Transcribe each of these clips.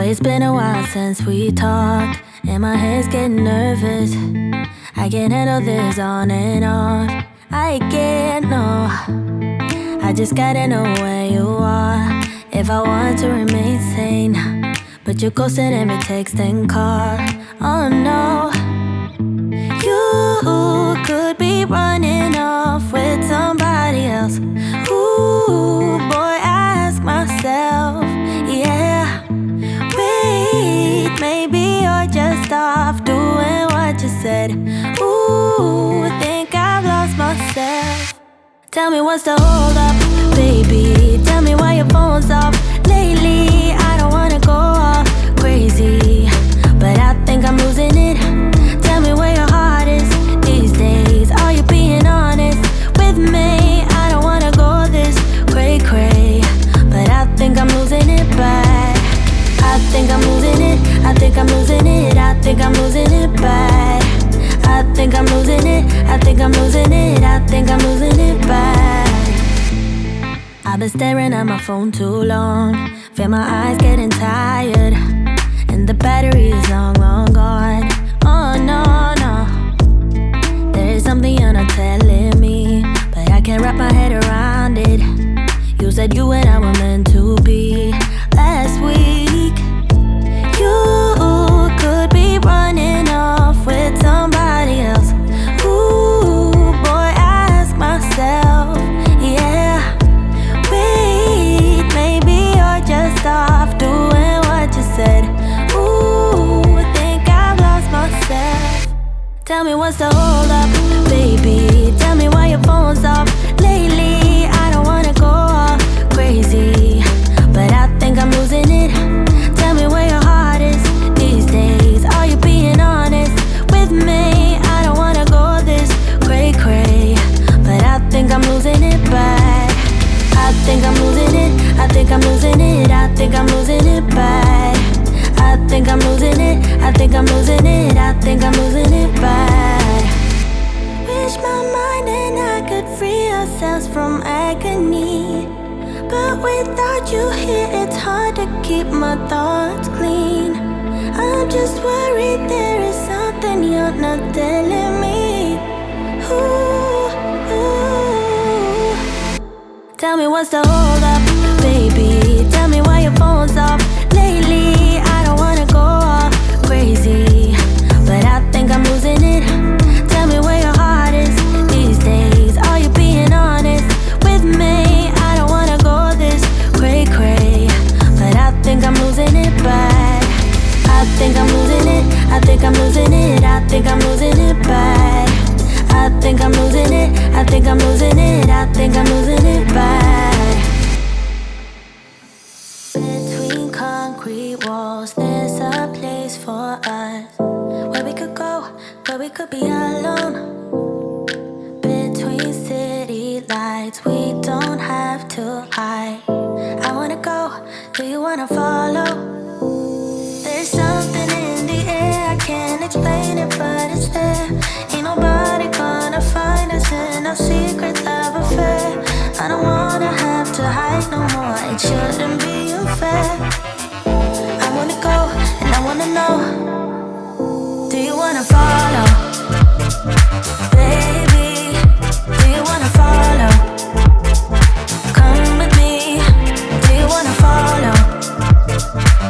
Boy, it's been a while since we talked, and my head's getting nervous. I can't handle this on and off. I can't, no. I just gotta know where you are if I want to remain sane. But you're ghosting every text and call. Oh no. You could be running off with somebody else. Ooh, boy, I ask myself, yeah. Wait, maybe you're just off doing what you said. Ooh, think I've lost myself. Tell me what's the hold up, baby. Tell me why your phone's off lately. I don't wanna go all crazy, but I think I'm losing it. Tell me where your heart is these days. Are you being honest with me? I don't wanna go this cray-cray, but I think I'm losing it bad. I think I'm losing it. I think I'm losing it. I think I'm losing it bad. I think I'm losing it. I think I'm losing it. I think I'm losing it bad. I've been staring at my phone too long. Feel my eyes getting tired, and the battery is long, long gone. Oh no, no. There is something you're not telling me, but I can't wrap my head around it. You said you and I were meant to be last week. You could be running off with somebody else. Ooh, boy, I ask myself, yeah. Wait, maybe you're just off doing what you said. Ooh, think I've lost myself. Tell me what's the hold up, baby. Tell me why your phone's off lately. I don't wanna go all crazy, but I think I'm losing it. Tell me where your heart is these days. Are you being honest with me? I don't wanna go this cray-cray, but I think I'm losing it bad. I think I'm losing it. I think I'm losing it. I think I'm losing it bad. I think I'm losing it. I think I'm losing it. I think I'm losing it bad. Wish my mind and I could free ourselves from agony, but without you here it's hard to keep my thoughts clean. I'm just worried there is something you're not telling me. Ooh, ooh. Tell me what's the hold up, baby. Tell me why your phone's off lately. I don't wanna go all crazy, but I think I'm losing it. Tell me where your heart is these days. Are you being honest with me? I don't wanna go this cray-cray, but I think I'm losing it bad. I think I'm losing it. I think I'm losing it. I think I'm losing it bad. I think I'm losing it. I think I'm losing it. I think I'm losing it bad. Between concrete walls, there's a place for us where we could go, where we could be alone. Between city lights, we don't have to hide. I wanna go, do you wanna follow? There's something in the air, I can't explain it, but it's there. Ain't nobody gonna find us in our secret love affair. I don't wanna have to hide no more, it shouldn't be unfair. I wanna go, and I wanna know, do you wanna follow? Baby, do you wanna follow? Come with me, do you wanna follow?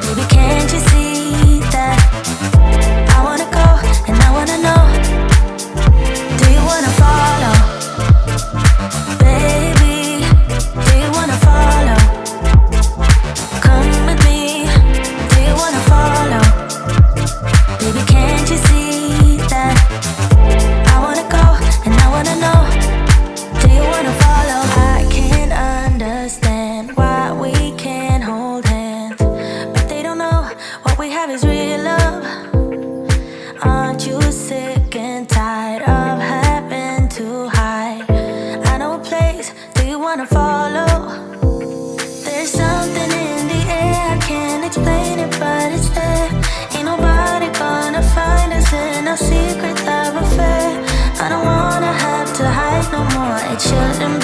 Baby, can't you see that? I wanna go, and I wanna know, do you wanna follow? Baby, do you wanna follow? Come with me, do you wanna follow? Baby, can't you see that? I wanna go, and I wanna know, do you wanna follow? I can't understand why we can't hold hands, but they don't know what we have is real love. Aren't you sick and tired of having to hide? I know a place, do you wanna follow? There's something in the air, I can't explain it, but it's there. Ain't nobody gonna find us in our secret love affair. I don't wanna have to hide no more, it shouldn't